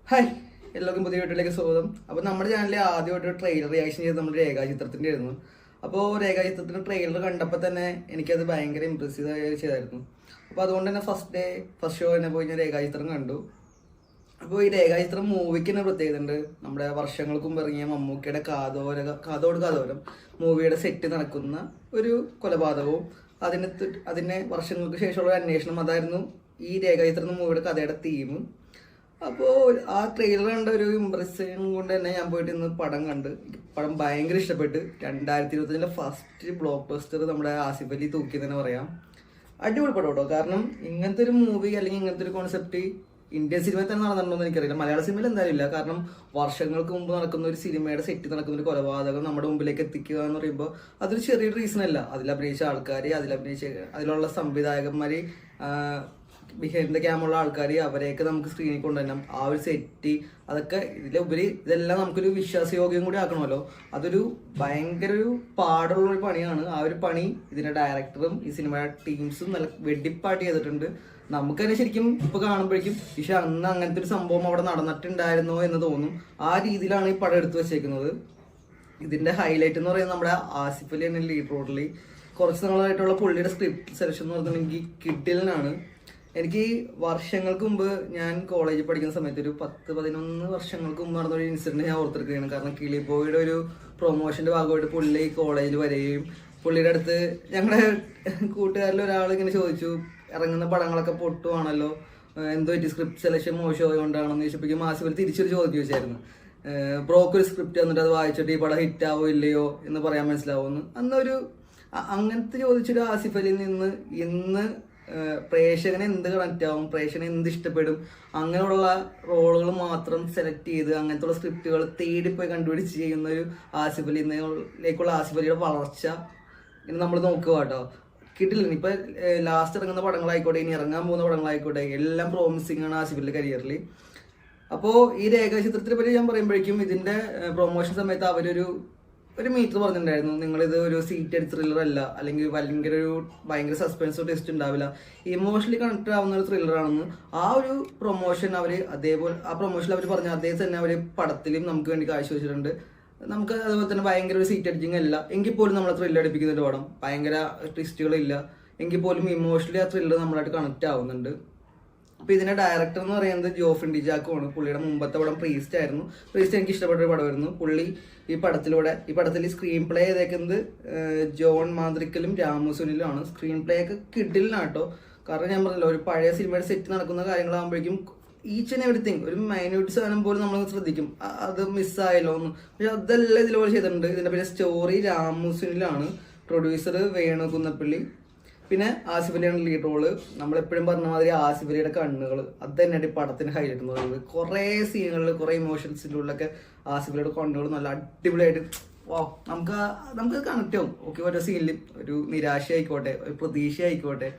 Hi, എല്ലാവർക്കും പുതിയ വീട്ടിലേക്ക് സ്വാഗതം. അപ്പോൾ നമ്മുടെ ചാനലിൽ ആദ്യമായിട്ട് ട്രെയിലർ റിയാക്ഷൻ ചെയ്ത് നമ്മുടെ രേഖാചിത്രത്തിൻ്റെ ആയിരുന്നു. അപ്പോൾ രേഖാചിത്രത്തിൻ്റെ ട്രെയിലർ കണ്ടപ്പോൾ തന്നെ എനിക്കത് ഭയങ്കര ഇമ്പ്രസീവ് ചെയ്തായിരുന്നു. അപ്പോൾ അതുകൊണ്ട് തന്നെ ഫസ്റ്റ് ഷോ തന്നെ പോയി ഞാൻ രേഖാചിത്രം കണ്ടു. അപ്പോൾ ഈ രേഖാചിത്രം മൂവിക്ക് തന്നെ പ്രത്യേകത ഉണ്ട്. നമ്മുടെ വർഷങ്ങൾക്ക് മുമ്പ് ഇറങ്ങിയ മമ്മൂക്കയുടെ കാതോട് കാതോരം മൂവിയുടെ സെറ്റ് നടക്കുന്ന ഒരു കൊലപാതകവും അതിനെ വർഷങ്ങൾക്ക് ശേഷമുള്ള ഒരു അന്വേഷണം, അതായിരുന്നു ഈ രേഖാചിത്രം മൂവിയുടെ കഥയുടെ തീം. അപ്പോൾ ആ ട്രെയിലർ കണ്ട ഒരു ഇമ്പ്രഷൻ കൊണ്ട് തന്നെ ഞാൻ പോയിട്ട് ഇന്ന് പടം കണ്ട്. പടം ഭയങ്കര ഇഷ്ടപ്പെട്ട്. 2025 ഫസ്റ്റ് ബ്ലോക്ക് ബസ്റ്റർ നമ്മുടെ ആസിഫ് അലി തൂക്കി തന്നെ പറയാം. അടിപൊളി പടം കേട്ടോ. കാരണം ഇങ്ങനത്തെ ഒരു മൂവി അല്ലെങ്കിൽ ഇങ്ങനത്തെ ഒരു കോൺസെപ്റ്റ് ഇന്ത്യൻ സിനിമയിൽ തന്നെ നടന്നിട്ടുണ്ടോ എന്ന് എനിക്കറിയില്ല. മലയാള സിനിമയിൽ എന്തായാലും ഇല്ല. കാരണം വർഷങ്ങൾക്ക് മുമ്പ് നടക്കുന്ന ഒരു സിനിമയുടെ സെറ്റ് നടക്കുന്ന ഒരു കൊലപാതകം നമ്മുടെ മുമ്പിലേക്ക് എത്തിക്കുക എന്ന് പറയുമ്പോൾ അതൊരു ചെറിയൊരു റീസൺ അല്ല. അതിലഭിനയിച്ച ആൾക്കാർ, അതിലുള്ള സംവിധായകന്മാര്, ബിഹൈൻഡ് ദ ക്യാമുള്ള ആൾക്കാർ, അവരെയൊക്കെ നമുക്ക് സ്ക്രീനിൽ കൊണ്ടുവരണം. ആ ഒരു സെറ്റ്, അതൊക്കെ ഇതിലുപരി ഇതെല്ലാം നമുക്കൊരു വിശ്വാസയോഗ്യം കൂടി ആക്കണമല്ലോ. അതൊരു ഭയങ്കര ഒരു പാടുള്ളൊരു പണിയാണ്. ആ ഒരു പണി ഇതിന്റെ ഡയറക്ടറും ഈ സിനിമയുടെ ടീംസും നല്ല വെടിപ്പാട്ട് ചെയ്തിട്ടുണ്ട്. നമുക്ക് തന്നെ ശരിക്കും ഇപ്പൊ കാണുമ്പോഴേക്കും പക്ഷെ അന്ന് അങ്ങനത്തെ ഒരു സംഭവം അവിടെ നടന്നിട്ടുണ്ടായിരുന്നോ എന്ന് തോന്നും. ആ രീതിയിലാണ് ഈ പടം എടുത്തു വെച്ചേക്കുന്നത്. ഇതിന്റെ ഹൈലൈറ്റ് എന്ന് പറയുന്നത് നമ്മുടെ ആസിഫ് അലി എന്ന ലീഡ് റോളിൽ കുറച്ച് നാളായിട്ടുള്ള പുള്ളിയുടെ സ്ക്രിപ്റ്റ് സെലക്ഷൻ എന്ന് പറഞ്ഞിട്ടുണ്ടെങ്കിൽ കിഡിലിനാണ്. എനിക്ക് വർഷങ്ങൾക്ക് മുമ്പ് ഞാൻ കോളേജിൽ പഠിക്കുന്ന സമയത്ത് ഒരു 10-11 വർഷങ്ങൾക്ക് മുമ്പ് നടന്നൊരു ഇൻസിഡന്റ് ഞാൻ ഓർത്തെടുക്കുകയാണ്. കാരണം കിളിബോയുടെ ഒരു പ്രൊമോഷന്റെ ഭാഗമായിട്ട് പുള്ളി കോളേജിൽ വരികയും പുള്ളിയുടെ അടുത്ത് ഞങ്ങളുടെ കൂട്ടുകാരിൽ ഒരാൾ ഇങ്ങനെ ചോദിച്ചു, ഇറങ്ങുന്ന പടങ്ങളൊക്കെ പൊട്ടുവാണല്ലോ, എന്തോ പറ്റി, സ്ക്രിപ്റ്റ് സെലക്ഷൻ മോശമായതുകൊണ്ടാണെന്ന് ചോദിച്ചപ്പോഴേക്കും ആസിഫ് അലി തിരിച്ചൊരു ചോദ്യം ചോദിച്ചായിരുന്നു. ബ്രോക്ക് ഒരു സ്ക്രിപ്റ്റ് വന്നിട്ട് അത് വായിച്ചിട്ട് ഈ പടം ഹിറ്റാവോ ഇല്ലയോ എന്ന് പറയാൻ മനസ്സിലാവുമെന്ന്. അന്നൊരു അങ്ങനത്തെ ചോദിച്ചൊരു ആസിഫ് അലിയിൽ നിന്ന് ഇന്ന് പ്രേക്ഷകനെ എന്ത് കണക്റ്റ് ആവും, പ്രേക്ഷകനെ എന്ത് ഇഷ്ടപ്പെടും, അങ്ങനെയുള്ള റോളുകൾ മാത്രം സെലക്ട് ചെയ്ത് അങ്ങനത്തെ സ്ക്രിപ്റ്റുകൾ തേടിപ്പോയി കണ്ടുപിടിച്ച് ചെയ്യുന്ന ഒരു ആസിഫ് അലിയിലേക്കുള്ള ആസിഫ് അലിയുടെ വളർച്ച ഇനി നമ്മൾ നോക്കുക കേട്ടോ. കിട്ടില്ല. ഇപ്പൊ ലാസ്റ്റ് ഇറങ്ങുന്ന പടങ്ങളായിക്കോട്ടെ, ഇനി ഇറങ്ങാൻ പോകുന്ന പടങ്ങളായിക്കോട്ടെ, എല്ലാം പ്രോമിസിംഗ് ആണ് ആസിഫ് അലിയുടെ കരിയറിൽ. അപ്പോൾ ഈ രേഖാചിത്രത്തിനെ പറ്റി ഞാൻ പറയുമ്പോഴേക്കും ഇതിന്റെ പ്രൊമോഷൻ സമയത്ത് അവരൊരു മീറ്റർ പറഞ്ഞിട്ടുണ്ടായിരുന്നു, നിങ്ങളിത് ഒരു സീറ്റഡ് ത്രില്ലർ അല്ല, അല്ലെങ്കിൽ ഭയങ്കര സസ്പെൻസോ ടെസ്റ്റ് ഉണ്ടാവില്ല, ഇമോഷണലി കണക്ട് ആവുന്ന ഒരു ത്രില്ലറാണെന്ന്. ആ ഒരു പ്രൊമോഷൻ ആ പ്രൊമോഷനിൽ അവർ പറഞ്ഞ അതേ തന്നെ അവർ പടത്തിലും നമുക്ക് വേണ്ടി കാഴ്ചവെച്ചിട്ടുണ്ട്. നമുക്ക് അതുപോലെ തന്നെ ഭയങ്കര ഒരു സീറ്റ് അടിച്ചിങ് അല്ല എങ്കിൽ പോലും നമ്മളെ ത്രില്ല് അടിപ്പിക്കുന്ന ഒരു പടം, ഭയങ്കര ട്വിസ്റ്റുകളില്ല എങ്കിൽ പോലും ഇമോഷണലി ആ ത്രില്ലർ നമ്മളായിട്ട് കണക്ട് ആവുന്നുണ്ട്. അപ്പൊ ഇതിന്റെ ഡയറക്ടർ എന്ന് പറയുന്നത് ജോഫിൻ ഡിജാക്കോ ആണ്. പുള്ളിയുടെ മുമ്പത്തെ പടം പ്രീസ്റ്റ് ആയിരുന്നു. പ്രീസ്റ്റ് എനിക്ക് ഇഷ്ടപ്പെട്ട ഒരു പടമായിരുന്നു. പുള്ളി ഈ പടത്തിൽ സ്ക്രീൻ പ്ലേ ചെയ്തേക്കുന്നത് ജോൺ മാന്ത്രിക്കലും രാമു സുനിലും. സ്ക്രീൻ പ്ലേ ഒക്കെ കിഡിലിനാട്ടോ. കാരണം ഞാൻ പറഞ്ഞല്ലോ, ഒരു പഴയ സിനിമയുടെ സെറ്റ് നടക്കുന്ന കാര്യങ്ങളാകുമ്പോഴേക്കും ഈച്ച് ആൻഡ് എവറിത്തിങ്, ഒരു മൈന്യൂട്ട് സാധനം പോലും നമ്മൾ ശ്രദ്ധിക്കും, അത് മിസ്സായല്ലോ എന്ന്. പക്ഷെ അതെല്ലാം ഇതിലുപോലെ ചെയ്തിട്ടുണ്ട്. ഇതിന്റെ പിന്നെ സ്റ്റോറി രാമു സുനിലാണ്, പ്രൊഡ്യൂസർ വേണു കുന്നപ്പള്ളി, പിന്നെ ആസിഫ് അലിയാണ് ലീഡ് റോള്. നമ്മളെപ്പോഴും പറഞ്ഞ മാതിരി ആസിഫ് അലിയുടെ കണ്ണുകൾ അത് തന്നെയാണ് ഈ പടത്തിന് ഹൈലൈറ്റ് എന്ന് പറയുന്നത്. കുറേ സീനുകളിൽ, കുറേ ഇമോഷൻസിൻ്റെ ഉള്ളിലൊക്കെ ആസിഫ് അലിയുടെ കണ്ണുകൾ നല്ല അടിപൊളിയായിട്ട് നമുക്ക് കണക്ട് ആവും. ഓക്കെ, ഓരോ സീനിൽ ഒരു നിരാശ ആയിക്കോട്ടെ, ഒരു പ്രതീക്ഷ ആയിക്കോട്ടെ,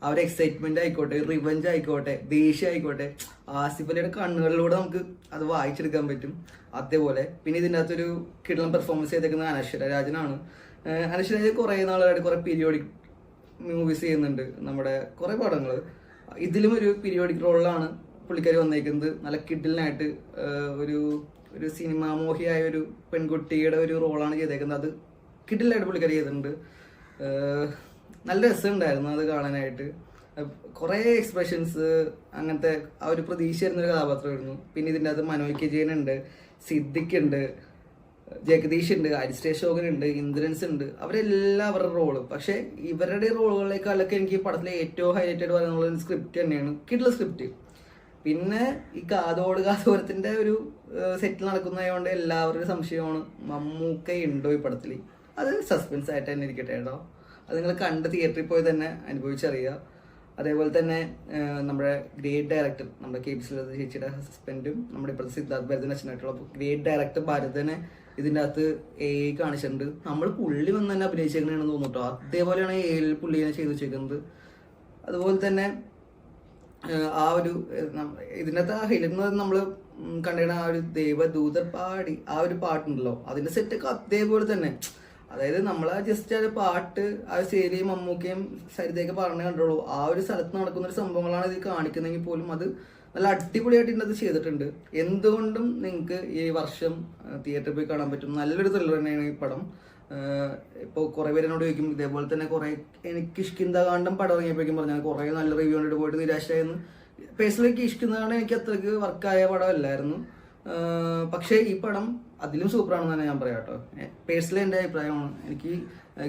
ആ ഒരു എക്സൈറ്റ്മെന്റ് ആയിക്കോട്ടെ, റിവഞ്ച് ആയിക്കോട്ടെ, ദേഷ്യം ആയിക്കോട്ടെ, ആസിഫ് അലിയുടെ കണ്ണുകളിലൂടെ നമുക്ക് അത് വായിച്ചെടുക്കാൻ പറ്റും. അതേപോലെ പിന്നെ ഇതിൻ്റെ അകത്തൊരു കിടലം പെർഫോമൻസ് ചെയ്തേക്കുന്നത് അനശ്വര രാജനാണ്. അനശ്വര രാജൻ കുറേ നാളുകളായിട്ട് കുറേ പീരിയോഡിക് മൂവീസ് ചെയ്യുന്നുണ്ട്, നമ്മുടെ കുറേ പടങ്ങൾ. ഇതിലും ഒരു പീരിയോഡിക് റോളിലാണ് പുള്ളിക്കാരി വന്നേക്കുന്നത്. നല്ല കിഡിലിനായിട്ട് ഒരു സിനിമാ മോഹിയായ ഒരു പെൺകുട്ടിയുടെ ഒരു റോളാണ് ചെയ്തേക്കുന്നത്. അത് കിഡിലായിട്ട് പുള്ളിക്കാരി ചെയ്തിട്ടുണ്ട്. നല്ല രസമുണ്ടായിരുന്നു അത് കാണാനായിട്ട്. കുറേ എക്സ്പ്രഷൻസ്, അങ്ങനത്തെ ആ ഒരു പ്രതീക്ഷ വരുന്നൊരു കഥാപാത്രമായിരുന്നു. പിന്നെ ഇതിൻ്റെ അകത്ത് മനോജ് കെ ജയൻ ഉണ്ട്, സിദ്ദിഖ് ഉണ്ട്, ജഗദീഷ് ഉണ്ട്, അരിസ്റ്റേ അശോകൻ ഉണ്ട്, ഇന്ദ്രൻസ് ഉണ്ട്. അവരെല്ലാം അവരുടെ റോള്. പക്ഷെ ഇവരുടെ റോളുകളെക്കാളൊക്കെ എനിക്ക് പടത്തിലെ ഏറ്റവും ഹൈലൈറ്റഡ് പറയുന്ന സ്ക്രിപ്റ്റ് തന്നെയാണ്, കിഡ്ല സ്ക്രിപ്റ്റ്. പിന്നെ ഈ കാതോരത്തിന്റെ ഒരു സെറ്റിൽ നടക്കുന്നതുകൊണ്ട് എല്ലാവരുടെയും സംശയമാണ് മമ്മൂക്ക ഉണ്ടോ ഈ പടത്തിൽ. അത് സസ്പെൻസ് ആയിട്ട് തന്നെ ഇരിക്കട്ടെ കേട്ടോ. അത് നിങ്ങൾ കണ്ട് തിയേറ്ററിൽ പോയി തന്നെ അനുഭവിച്ചറിയുക. അതേപോലെ തന്നെ നമ്മുടെ ഗ്രേറ്റ് ഡയറക്ടർ, നമ്മുടെ കെ പി സുലത ചേച്ചിയുടെ ഹസ്ബൻഡും നമ്മുടെ ഇപ്പോഴത്തെ സിദ്ധാർത്ഥ് ഭരതൻ അച്ഛനായിട്ടുള്ള ഗ്രേറ്റ് ഡയറക്ടർ ഭരതനെ ഇതിൻ്റെ അകത്ത് കാണിച്ചിട്ടുണ്ട്. നമ്മൾ പുള്ളി വന്ന് തന്നെ അഭിനയിച്ചേക്കണെന്ന് തോന്നുട്ടോ. അതേപോലെയാണ് പുള്ളിയെ ചെയ്ത് വെച്ചേക്കുന്നത്. അതുപോലെ തന്നെ ആ ഒരു ഇതിനകത്ത് ഹൈലൈറ്റ് നമ്മൾ കണ്ടിരുന്ന ആ ഒരു ദേവദൂതർ പാടി ആ ഒരു പാട്ടുണ്ടല്ലോ, അതിന്റെ സെറ്റൊക്കെ അതേപോലെ തന്നെ. അതായത് നമ്മൾ ജസ്റ്റ് ആ പാട്ട്, ആ ശരിയും മമ്മൂക്കയും സരിതയൊക്കെ പറഞ്ഞു കണ്ടുള്ളൂ. ആ ഒരു സ്ഥലത്ത് നടക്കുന്ന ഒരു സംഭവങ്ങളാണ് ഇത് കാണിക്കുന്നതെങ്കിൽ പോലും അത് നല്ല അടിപൊളിയായിട്ട് ഇതിനകത്ത് ചെയ്തിട്ടുണ്ട്. എന്തുകൊണ്ടും നിങ്ങൾക്ക് ഈ വർഷം തിയേറ്ററിൽ പോയി കാണാൻ പറ്റും. നല്ലൊരു ത്രില്ലർ തന്നെയാണ് ഈ പടം. ഇപ്പോൾ കുറേ പേര് എന്നോട് ചോദിക്കും, ഇതേപോലെ തന്നെ കുറേ എനിക്ക് കിഷ്കിന്താകാന്ഡം പടം ഇറങ്ങിയപ്പോഴേക്കും പറഞ്ഞാൽ കുറേ നല്ല റിവ്യൂ കണ്ടിട്ട് പോയിട്ട് നിരാശയായിരുന്നു. പേഴ്സണലി കിഷ്കിന്താകാന്ഡം എനിക്ക് അത്രയ്ക്ക് വർക്കായ പടമല്ലായിരുന്നു. പക്ഷേ ഈ പടം അതിലും സൂപ്പറാണെന്ന് തന്നെ ഞാൻ പറയാം കേട്ടോ. പേഴ്സണലി എൻ്റെ അഭിപ്രായമാണ്. എനിക്ക്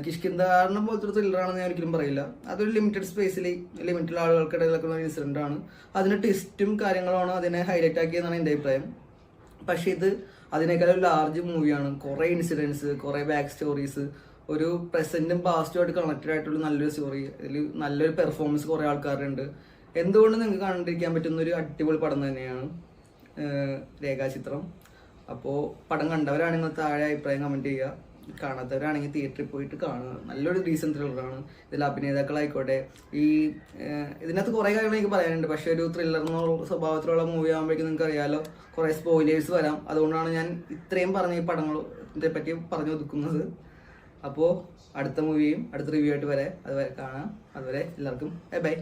കിഷ്കിന്താകാന്ഡം പോലത്തെ ഒരു ത്രില്ലറാണെന്ന് ഞാൻ ഒരിക്കലും പറയില്ല. അതൊരു ലിമിറ്റഡ് സ്പേസിൽ ലിമിറ്റഡ് ആളുകൾക്കിടയിലൊക്കെ ഒരു ഇൻസിഡൻ്റ് ആണ്. അതിന് ട്വിസ്റ്റും കാര്യങ്ങളുമാണ് അതിനെ ഹൈലൈറ്റ് ആക്കിയെന്നാണ് എൻ്റെ അഭിപ്രായം. പക്ഷേ ഇത് അതിനേക്കാൾ ഒരു ലാർജ് മൂവിയാണ്. കുറേ ഇൻസിഡൻസ്, കുറേ ബാക്ക് സ്റ്റോറീസ്, ഒരു പ്രസന്റും പാസ്റ്റുമായിട്ട് കണക്റ്റഡ് ആയിട്ടുള്ള നല്ലൊരു സ്റ്റോറി, അതിൽ നല്ലൊരു പെർഫോമൻസ് കുറേ ആൾക്കാരുണ്ട്. എന്തുകൊണ്ട് നിങ്ങൾക്ക് കണ്ടിരിക്കാൻ പറ്റുന്ന ഒരു അടിപൊളി പടം തന്നെയാണ് രേഖാചിത്രം. അപ്പോൾ പടം കണ്ടവരാണെങ്കിൽ താഴെ അഭിപ്രായം കമൻറ്റ് ചെയ്യുക. കാണാത്തവരാണെങ്കിൽ തിയേറ്ററിൽ പോയിട്ട് കാണുക. നല്ലൊരു ഡീസൻറ്റ് ത്രില്ലറാണ്. ഇതിൽ അഭിനേതാക്കളായിക്കോട്ടെ, ഇതിനകത്ത് കുറേ കാര്യങ്ങൾ എനിക്ക് പറയാനുണ്ട്. പക്ഷേ ഒരു ത്രില്ലർ എന്നുള്ള സ്വഭാവത്തിലുള്ള മൂവി ആകുമ്പോഴേക്കും നിങ്ങൾക്ക് അറിയാമല്ലോ, കുറേ സ്പോയിലേഴ്സ് വരാം. അതുകൊണ്ടാണ് ഞാൻ ഇത്രയും പറഞ്ഞ ഈ പടങ്ങളെ പറ്റി പറഞ്ഞു ഒതുക്കുന്നത്. അപ്പോൾ അടുത്ത മൂവിയും അടുത്ത റിവ്യൂ ആയിട്ട് അതുവരെ കാണാം. അതുവരെ എല്ലാവർക്കും ബൈ.